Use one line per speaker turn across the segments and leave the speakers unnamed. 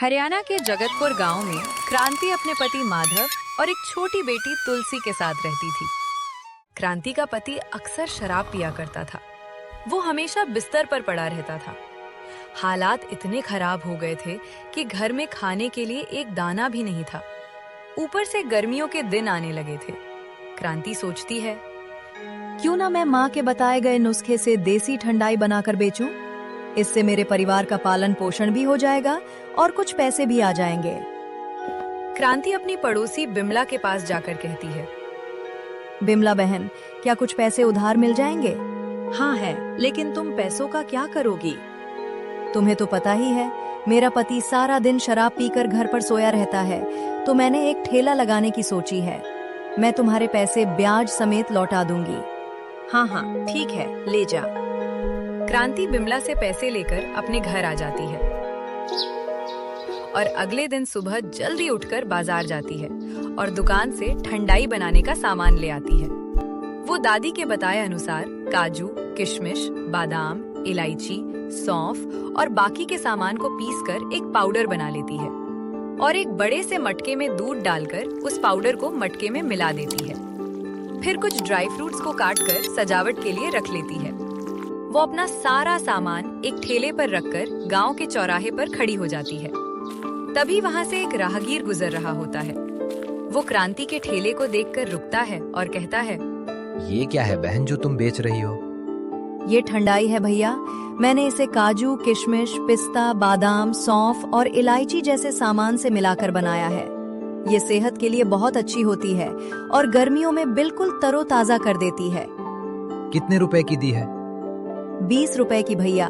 हरियाणा के जगतपुर गांव में क्रांति अपने पति माधव और एक छोटी बेटी तुलसी के साथ रहती थी। क्रांति का पति अक्सर शराब पिया करता था। वो हमेशा बिस्तर पर पड़ा रहता था। हालात इतने खराब हो गए थे कि घर में खाने के लिए एक दाना भी नहीं था। ऊपर से गर्मियों के दिन आने लगे थे। क्रांति सोचती है,
क्यों ना मैं माँ के बताए गए नुस्खे से देसी ठंडाई बनाकर बेचूं? इससे मेरे परिवार का पालन पोषण भी हो जाएगा और कुछ पैसे भी आ जाएंगे।
क्रांति अपनी पड़ोसी बिमला के पास जाकर कहती है,
बिमला बहन, क्या कुछ पैसे उधार मिल जाएंगे?
हाँ है, लेकिन तुम पैसों का क्या करोगी?
तुम्हें तो पता ही है, मेरा पति सारा दिन शराब पीकर घर पर सोया रहता है, तो मैंने एक ठेला लगाने की सोची है। मैं तुम्हारे पैसे ब्याज समेत लौटा दूंगी।
हाँ हाँ ठीक है, ले जा। क्रांति बिमला से पैसे लेकर अपने घर आ जाती है और अगले दिन सुबह जल्दी उठकर बाजार जाती है और दुकान से ठंडाई बनाने का सामान ले आती है। वो दादी के बताए अनुसार काजू, किशमिश, बादाम, इलायची, सौंफ और बाकी के सामान को पीसकर एक पाउडर बना लेती है और एक बड़े से मटके में दूध डालकर उस पाउडर को मटके में मिला देती है। फिर कुछ ड्राई फ्रूट्स को काटकर सजावट के लिए रख लेती है। वो अपना सारा सामान एक ठेले पर रखकर गांव के चौराहे पर खड़ी हो जाती है। तभी वहां से एक राहगीर गुजर रहा होता है। वो क्रांति के ठेले को देखकर रुकता है और कहता है,
ये क्या है बहन जो तुम बेच रही हो?
ये ठंडाई है भैया। मैंने इसे काजू, किशमिश, पिस्ता, बादाम, सौंफ और इलायची जैसे सामान से मिलाकर बनाया है। ये सेहत के लिए बहुत अच्छी होती है और गर्मियों में बिल्कुल तरोताजा कर देती है।
कितने रुपए की दी है?
20 रुपए की भैया।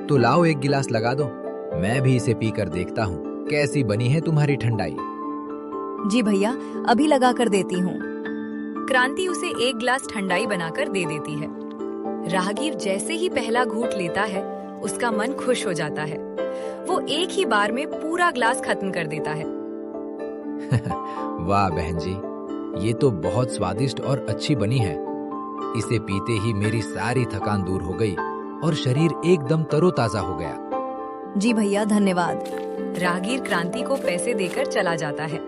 तो लाओ एक गिलास लगा दो, मैं भी इसे पीकर देखता हूँ कैसी बनी है तुम्हारी ठंडाई।
जी भैया, अभी लगा कर देती हूँ।
क्रांति उसे एक गिलास ठंडाई बनाकर दे देती है। राहगीर जैसे ही पहला घूंट लेता है, उसका मन खुश हो जाता है। वो एक ही बार में पूरा ग्लास खत्म कर देता है।
वाह बहन जी, ये तो बहुत स्वादिष्ट और अच्छी बनी है। इसे पीते ही मेरी सारी थकान दूर हो गई और शरीर एकदम तरोताजा हो गया।
जी भैया, धन्यवाद।
राहगीर क्रांति को पैसे देकर चला जाता है।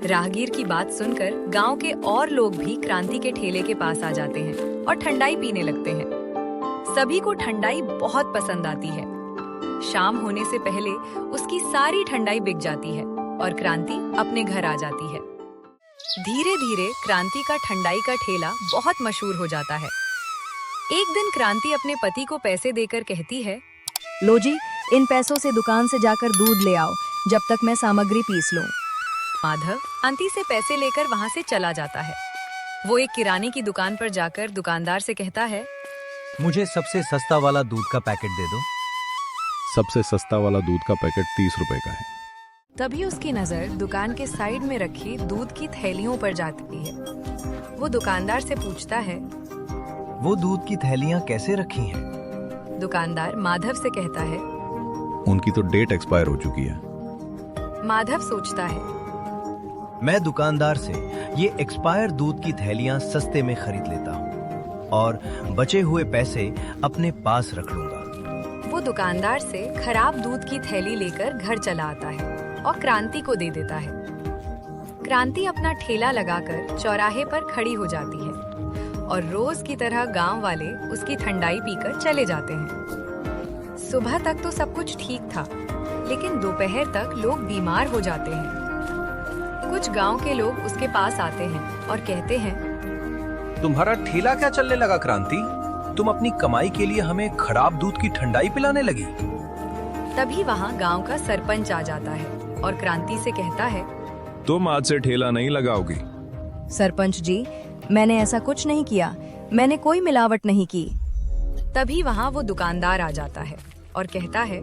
राहगीर की बात सुनकर गांव के और लोग भी क्रांति के ठेले के पास आ जाते हैं और ठंडाई पीने लगते हैं। सभी को ठंडाई बहुत पसंद आती है। शाम होने से पहले उसकी सारी ठंडाई बिक जाती है और क्रांति अपने घर आ जाती है। धीरे धीरे क्रांति का ठंडाई का ठेला बहुत मशहूर हो जाता है। एक दिन क्रांति अपने पति को पैसे देकर कहती है,
लो जी, इन पैसों से दुकान से जाकर दूध ले आओ, जब तक मैं सामग्री पीस लूं।
माधव क्रांति से पैसे लेकर वहां से चला जाता है। वो एक किराने की दुकान पर जाकर दुकानदार से कहता है,
मुझे सबसे सस्ता वाला दूध का पैकेट दे दो।
सबसे सस्ता वाला दूध का पैकेट 30 रुपए का है।
तभी उसकी नजर दुकान के साइड में रखी दूध की थैलियों पर जाती है। वो दुकानदार से पूछता है,
वो दूध की थैलियां कैसे रखी हैं?
दुकानदार माधव से कहता है,
उनकी तो डेट एक्सपायर हो चुकी है।
माधव सोचता है,
मैं दुकानदार से ये एक्सपायर दूध की थैलियां सस्ते में खरीद लेता हूँ और बचे हुए पैसे अपने पास रख लूंगा।
वो दुकानदार से खराब दूध की थैली लेकर घर चला आता है और क्रांति को दे देता है। क्रांति अपना ठेला लगाकर चौराहे पर खड़ी हो जाती है और रोज की तरह गांव वाले उसकी ठंडाई पीकर चले जाते हैं। सुबह तक तो सब कुछ ठीक था, लेकिन दोपहर तक लोग बीमार हो जाते हैं। कुछ गांव के लोग उसके पास आते हैं और कहते हैं,
तुम्हारा ठेला क्या चलने लगा क्रांति? तुम अपनी कमाई के लिए हमें खराब दूध की ठंडाई पिलाने लगी।
तभी वहाँ गांव का सरपंच आ जाता है और क्रांति से कहता है,
तुम आज से ठेला नहीं लगाओगी।
सरपंच जी, मैंने ऐसा कुछ नहीं किया। मैंने कोई मिलावट नहीं की।
तभी वहाँ वो दुकानदार आ जाता है और कहता है,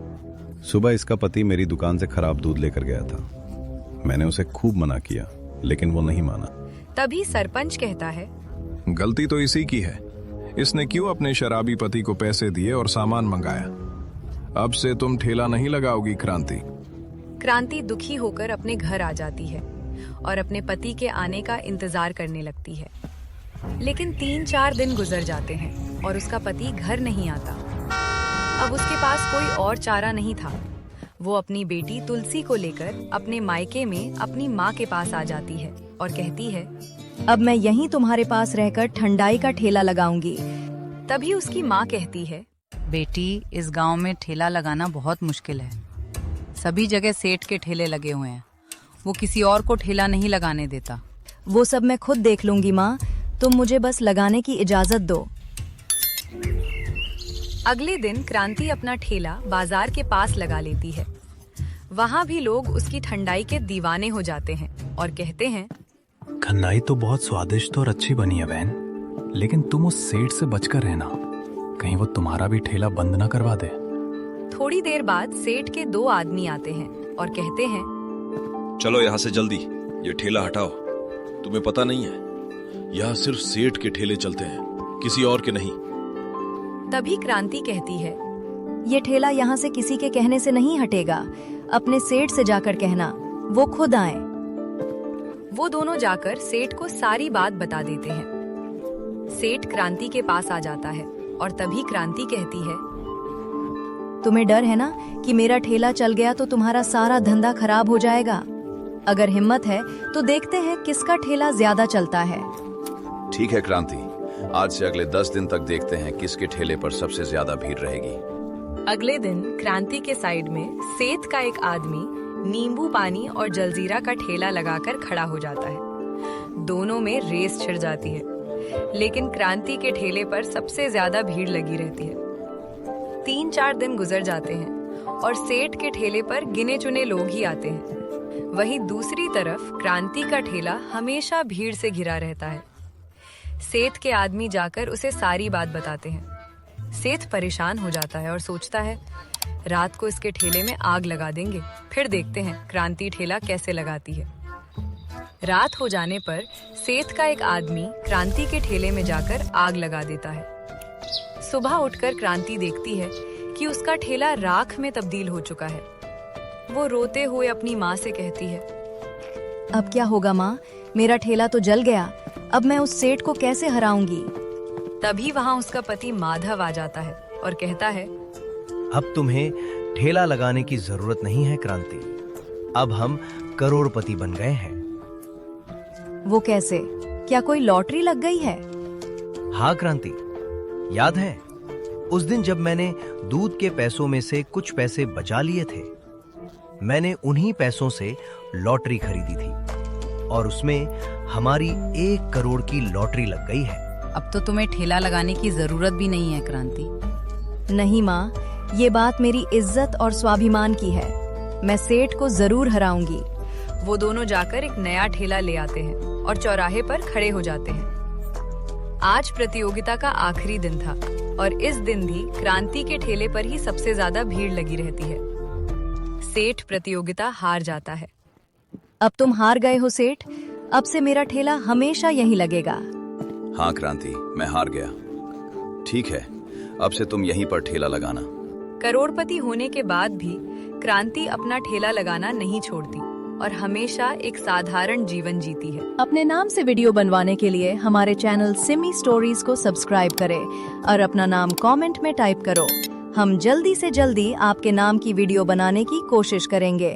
सुबह इसका पति मेरी दुकान से खराब दूध लेकर गया था। मैंने उसे खूब मना किया, लेकिन वो नहीं माना।
तभी सरपंच कहता है,
गलती तो इसी की है। इसने क्यों अपने शराबी पति को पैसे दिए और सामान मंगाया? अब से तुम ठेला नहीं लगाओगी क्रांति।
क्रांति दुखी होकर अपने घर आ जाती है और अपने पति के आने का इंतजार करने लगती है। लेकिन 3-4 दिन गुजर जाते हैं और उसका पति घर नहीं आता। अब उसके पास कोई और चारा नहीं था। वो अपनी बेटी तुलसी को लेकर अपने मायके में अपनी माँ के पास आ जाती है और कहती है,
अब मैं यहीं तुम्हारे पास रहकर ठंडाई का ठेला लगाऊंगी।
तभी उसकी माँ कहती है,
बेटी, इस गांव में ठेला लगाना बहुत मुश्किल है। सभी जगह सेठ के ठेले लगे हुए हैं। वो किसी और को ठेला नहीं लगाने देता।
वो सब मैं खुद देख लूंगी माँ, तुम मुझे बस लगाने की इजाजत दो।
अगले दिन क्रांति अपना ठेला बाजार के पास लगा लेती है। वहाँ भी लोग उसकी ठंडाई के दीवाने हो जाते हैं और कहते हैं,
ठंडाई तो बहुत स्वादिष्ट और अच्छी बनी है बहन, लेकिन तुम उस सेठ से बचकर रहना, कहीं वो तुम्हारा भी ठेला बंद ना करवा दे।
थोड़ी देर बाद सेठ के 2 आदमी आते हैं और कहते हैं,
चलो यहाँ से जल्दी, ये ठेला हटाओ। तुम्हें पता नहीं है, यहाँ सिर्फ सेठ के ठेले चलते हैं, किसी और के नहीं।
तभी क्रांति कहती है,
ये ठेला यहाँ से किसी के कहने से नहीं हटेगा, अपने सेठ से जाकर कहना, वो खुद आए।
वो दोनों जाकर सेठ को सारी बात बता देते हैं। सेठ क्रांति के पास आ जाता है और तभी क्रांति कहती है,
तुम्हें डर है ना कि मेरा ठेला चल गया तो तुम्हारा सारा धंधा खराब हो जाएगा। अगर हिम्मत है तो देखते हैं किसका ठेला ज्यादा चलता है।
ठीक है क्रांति, आज से अगले 10 दिन तक देखते हैं किसके ठेले पर सबसे ज्यादा भीड़ रहेगी।
अगले दिन क्रांति के साइड में सेठ का एक आदमी नींबू पानी और जलजीरा का ठेला लगाकर खड़ा हो जाता है। दोनों में रेस छिड़ जाती है, लेकिन क्रांति के ठेले पर सबसे ज्यादा भीड़ लगी रहती है। 3-4 दिन गुजर जाते हैं और सेठ के ठेले पर गिने चुने लोग ही आते हैं। वहीं दूसरी तरफ क्रांति का ठेला हमेशा भीड़ से घिरा रहता है। सेठ के आदमी जाकर उसे सारी बात बताते हैं। सेठ परेशान हो जाता है और सोचता है, रात को इसके ठेले में आग लगा देंगे, फिर देखते हैं क्रांति ठेला कैसे लगाती है। रात हो जाने पर सेठ का एक आदमी क्रांति के ठेले में जाकर आग लगा देता है। सुबह उठकर क्रांति देखती है कि उसका ठेला राख में तब्दील हो चुका है। वो रोते हुए अपनी माँ से कहती है,
अब क्या होगा माँ, मेरा ठेला तो जल गया, अब मैं उस सेठ को कैसे हराऊंगी।
तभी वहाँ उसका पति माधव आ जाता है और कहता है,
अब तुम्हें ठेला लगाने की जरूरत नहीं है क्रांति, अब हम करोड़पति बन गए हैं।
वो कैसे, क्या कोई लॉटरी लग गई है?
हाँ क्रांति, याद है उस दिन जब मैंने दूध के पैसों में से कुछ पैसे बचा लिए थे, मैंने उन्हीं पैसों से लॉटरी खरीदी थी और उसमें हमारी 1 करोड़ की लॉटरी लग गई है।
अब तो तुम्हें ठेला लगाने की जरूरत भी नहीं है क्रांति।
नहीं माँ, ये बात मेरी इज्जत और स्वाभिमान की है, मैं सेठ को जरूर हराऊंगी।
वो दोनों जाकर एक नया ठेला ले आते हैं और चौराहे पर खड़े हो जाते हैं। आज प्रतियोगिता का आखिरी दिन था और इस दिन भी क्रांति के ठेले पर ही सबसे ज्यादा भीड़ लगी रहती है। सेठ प्रतियोगिता हार जाता है।
अब तुम हार गए हो सेठ, अब से मेरा ठेला हमेशा यहीं लगेगा।
हाँ क्रांति, मैं हार गया। ठीक है, अब से तुम यहीं पर ठेला लगाना।
करोड़पति होने के बाद भी क्रांति अपना ठेला लगाना नहीं छोड़ती और हमेशा एक साधारण जीवन जीती है।
अपने नाम से वीडियो बनवाने के लिए हमारे चैनल सिमी स्टोरीज को सब्सक्राइब करें और अपना नाम कमेंट में टाइप करो। हम जल्दी से जल्दी आपके नाम की वीडियो बनाने की कोशिश करेंगे।